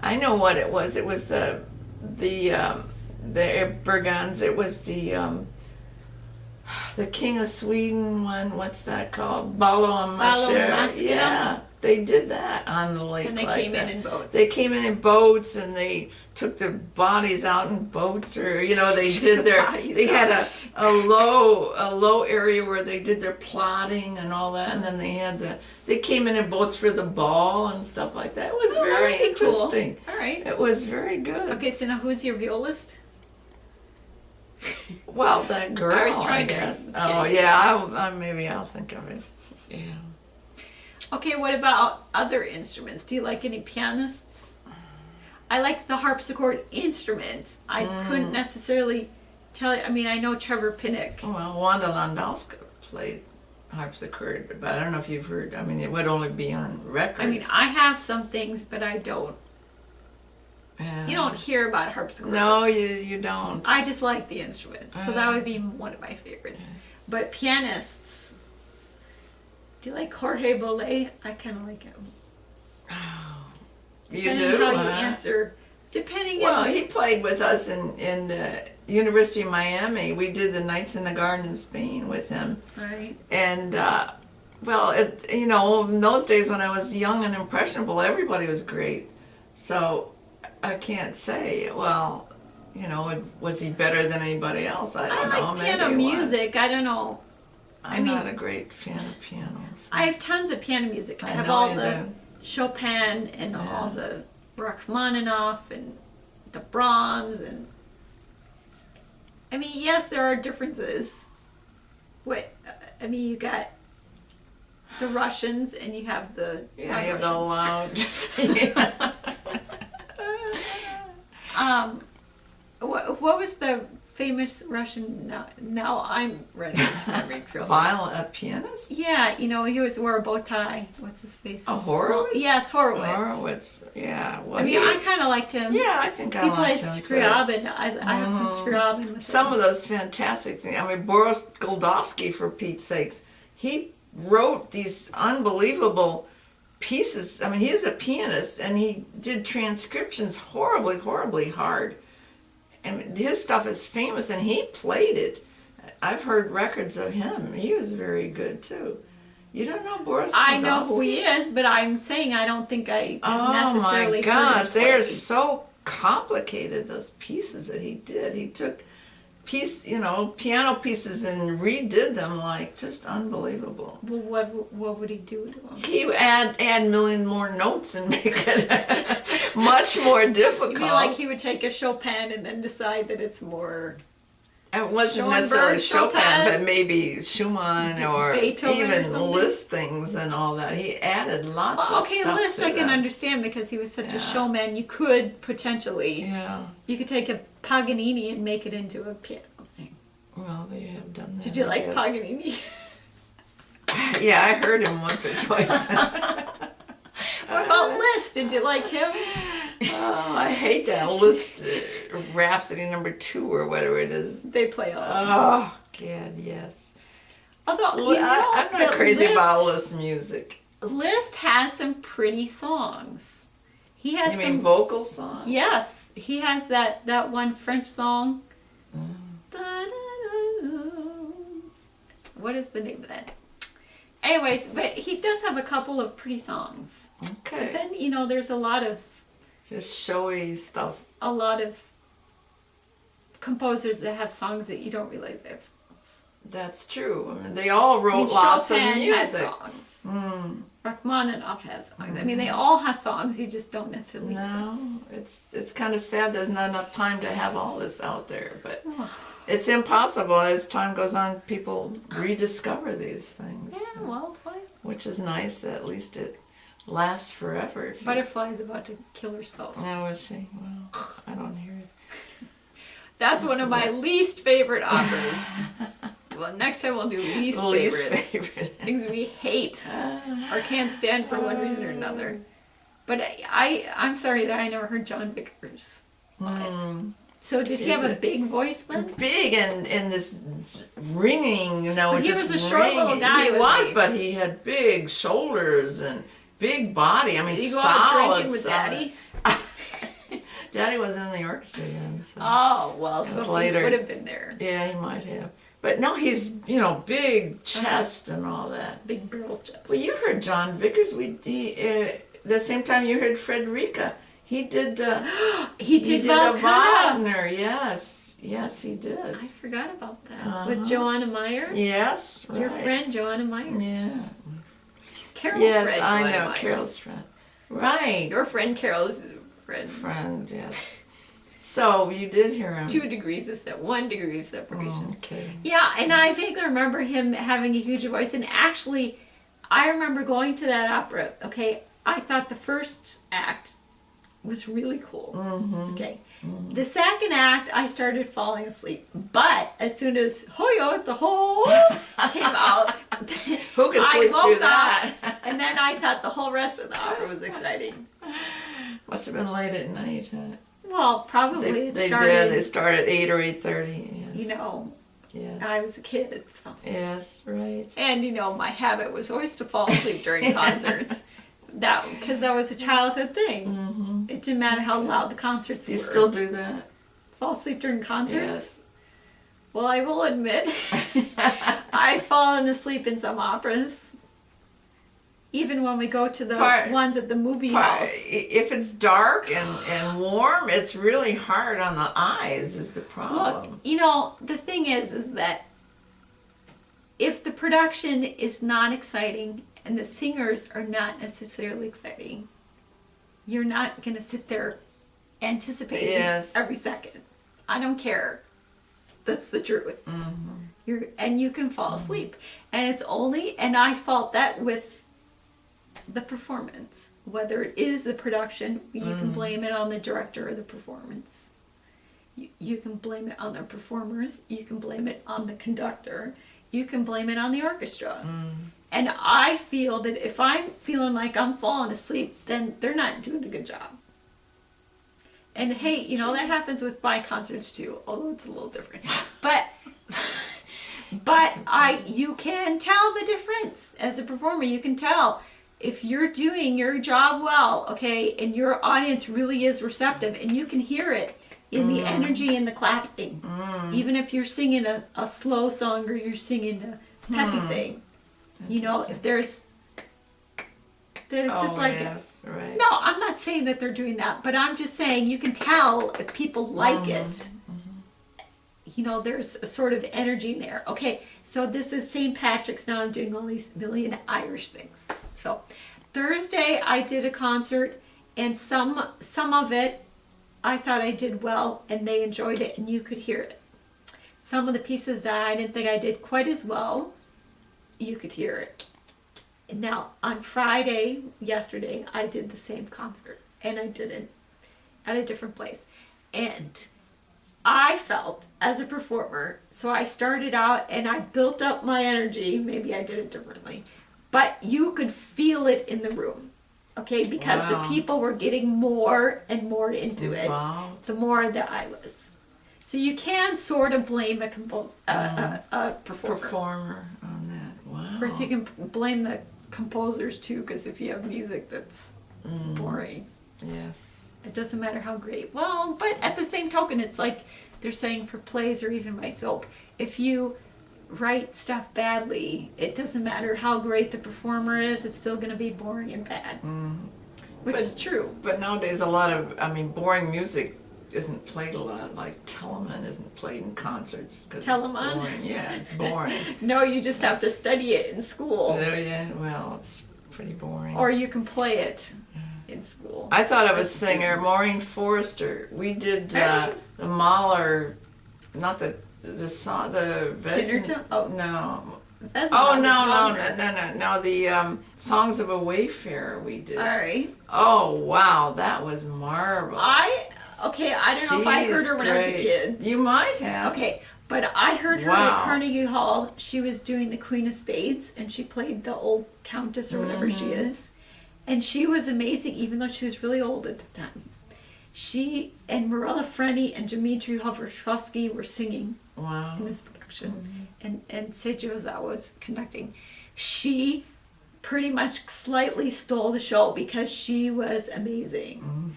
I know what it was. It was the Bergans. It was the King of Sweden one. What's that called? Ballon. Yeah, they did that on the lake. And they like came that. in boats. They came in boats, and they took their bodies out in boats, or they did they had a low area where they did their plotting and all that, and then they came in boats for the ball and stuff like that. It was very interesting. Cool. All right. It was very good. Okay, so now who's your violist? Well, that girl, I was trying I guess. to. Oh yeah, maybe I'll think of it. Yeah. Okay, what about other instruments? Do you like any pianists? I like the harpsichord instrument. I couldn't necessarily tell you. I mean, I know Trevor Pinnock. Well, Wanda Landowska played harpsichord, but I don't know if you've heard. I mean, it would only be on records. I mean, I have some things, but I don't. You don't hear about harpsichords. No, you don't. I just like the instrument, so that would be one of my favorites. But pianists, do you like Jorge Bolet? I kind of like him. Oh, Depending you do? on how you answer. Depending Well, on... he played with us in University of Miami. We did the Nights in the Garden in Spain with him. Right. And, well, in those days when I was young and impressionable, everybody was great. So I can't say, well, was he better than anybody else? I don't know. Like piano music. I don't know. I'm not a great fan of pianos. I have tons of piano music. I have know all you the do. Chopin and all the Rachmaninoff and the Brahms and... I mean, yes, there are differences. You got the Russians and you have the Yeah, you have the loud... What was the famous Russian? Now I'm running into memory trouble. A pianist? Yeah, he was wore a bow tie. What's his face? Horowitz? Yes, Horowitz. Horowitz, yeah. Well, I kind of liked him. Yeah, I think I he liked plays him too. Scriabin. I have some Scriabin with Some him. of those fantastic things. I mean, Boris Goldovsky, for Pete's sakes, he wrote these unbelievable pieces. I mean, he was a pianist, and he did transcriptions horribly, horribly hard. And his stuff is famous, and he played it. I've heard records of him. He was very good, too. You don't know Boris Goldovsky? I know who he is, but I'm saying I don't think I necessarily Oh, my gosh. heard him They're play. so complicated, those pieces that he did. He took piano pieces and redid them like just unbelievable. Well, what would he do to them? He would add a million more notes and make it much more difficult. You mean like he would take a Chopin and then decide that it's more... It wasn't Schoenberg, necessarily Chopin, Chopin, but maybe Schumann or Beethoven or even something? Liszt things and all that. He added lots of Okay, stuff Liszt to I can them. understand because he was such a showman. You could potentially... Yeah. You could take a Paganini and make it into a piano thing. Well, they have done that. Did you I like guess. Paganini? Yeah, I heard him once or twice. What about Liszt? Did you like him? Oh, I hate that Liszt Rhapsody No. 2 or whatever it is. They play all the time. Oh, God, yes. Although, I'm not crazy Liszt, about Liszt music. Liszt has some pretty songs. He has You some... mean vocal songs? Yes. He has that one French song. What is the name of that? Anyways, but he does have a couple of pretty songs. Okay. But then, there's a lot of Just showy stuff. composers that have songs that you don't realize they have songs. That's true. I mean, they all wrote I mean, lots Chopin of music. has songs. Rachmaninoff has songs. I mean, they all have songs. You just don't necessarily. No, it's kind of sad there's not enough time to have all this out there, but Oh. it's impossible. As time goes on, people rediscover these things. Yeah, well, fine. Which is nice. That at least it lasts forever. If you- Butterfly's about to kill herself. Now was she? Well, I don't hear it. That's one of my least favorite operas. Well, next time we'll do least favorites. favorite. Things we hate or can't stand for one reason or another. But I'm sorry that I never heard John Vickers live. So did he have a big voice then? Big and this ringing, But he just was a short little ringing. guy, He wasn't was, he? but he had big shoulders and big body. I mean, Did you go solid. out drinking with solid. Daddy? Daddy was in the orchestra then. So. Oh, well, It so was he later. would have been there. Yeah, he might have. But no, he's, big chest and all that. Big barrel chest. Well, you heard John Vickers. The same time you heard Frederica. He did the he did the Valkyria. Wagner. Yes, he did. I forgot about that. Uh-huh. With Joanna Myers? Yes, Your right. friend Joanna Myers. Yeah. Carol's Yes, friend I Joanna know Myers. Carol's friend. Right. Your friend Carol's friend. Friend, yes. So you did hear him. 2 degrees of 1 degree of separation. Oh, okay. Yeah, and I vaguely remember him having a huge voice. And actually, I remember going to that opera. Okay, I thought the first act was really cool. Mm-hmm. Okay. The second act, I started falling asleep. But as soon as Hoyo the Ho came out, Who could I sleep woke through up, that? and then I thought the whole rest of the opera was exciting. Must have been late at night. Huh? Well, probably They it did. started, They start at 8 or 8:30. Yes. you know, Yes. I was a kid, so. Yes. Right. And you know, my habit was always to fall asleep during concerts. Because that was a childhood thing. Mm-hmm. It didn't matter how loud the concerts Do you were. still do that? Fall asleep during concerts? Yes. Well, I will admit, I've fallen asleep in some operas. Even when we go to the ones at the movie house. If it's dark and warm, it's really hard on the eyes. Is the problem? Look, you know, the thing is that if the production is not exciting and the singers are not necessarily exciting, you're not going to sit there anticipating every second. I don't care. That's the truth. Mm-hmm. You can fall asleep. And it's only, and I felt that with the performance. Whether it is the production, you can blame it on the director or the performance. You can blame it on the performers. You can blame it on the conductor. You can blame it on the orchestra. And I feel that if I'm feeling like I'm falling asleep, then they're not doing a good job. And hey, you know, that happens with my concerts too, although it's a little different. But you can tell the difference as a performer. You can tell if you're doing your job well, okay, and your audience really is receptive, and you can hear it in the energy and the clapping. Even if you're singing a slow song or you're singing a peppy thing. You know, if there's just like right. no, I'm not saying that they're doing that, but I'm just saying you can tell if people like it. You know, there's a sort of energy in there. Okay, so this is St. Patrick's. Now I'm doing all these million Irish things. So Thursday I did a concert, and some of it I thought I did well, and they enjoyed it, and you could hear it. Some of the pieces that I didn't think I did quite as well, you could hear it. Now, on Friday, yesterday, I did the same concert, and I did it at a different place. And I felt, as a performer, so I started out and I built up my energy. Maybe I did it differently. But you could feel it in the room, okay? Because the people were getting more and more into it, the more that I was. So you can sort of blame a Performer on that. Wow. Of course, you can blame the composers too, because if you have music that's boring, Yes. it doesn't matter how great. Well, but at the same token, it's like they're saying for plays or even my soap, if you write stuff badly, it doesn't matter how great the performer is, it's still going to be boring and bad. Which is true. But nowadays, a lot of, boring music isn't played a lot. Like Perlman isn't played in concerts. Perlman? Yeah, it's boring. No, you just have to study it in school. So, yeah, well, it's pretty boring. Or you can play it in school. I thought of a singer, Maureen Forrester. We did the Mahler, not the song, the Kinderton? Oh. No. That's No, the Songs of a Wayfarer we did. All right. Oh, wow, that was marvelous. I don't know if I heard her when I was a kid. You might have. Okay, but I heard her at Carnegie Hall. She was doing the Queen of Spades, and she played the old Countess or whatever she is. And she was amazing, even though she was really old at the time. She and Marella Freni and Dmitri Hovrshovsky were singing in this production. And Seiji Ozawa was conducting. She pretty much slightly stole the show because she was amazing.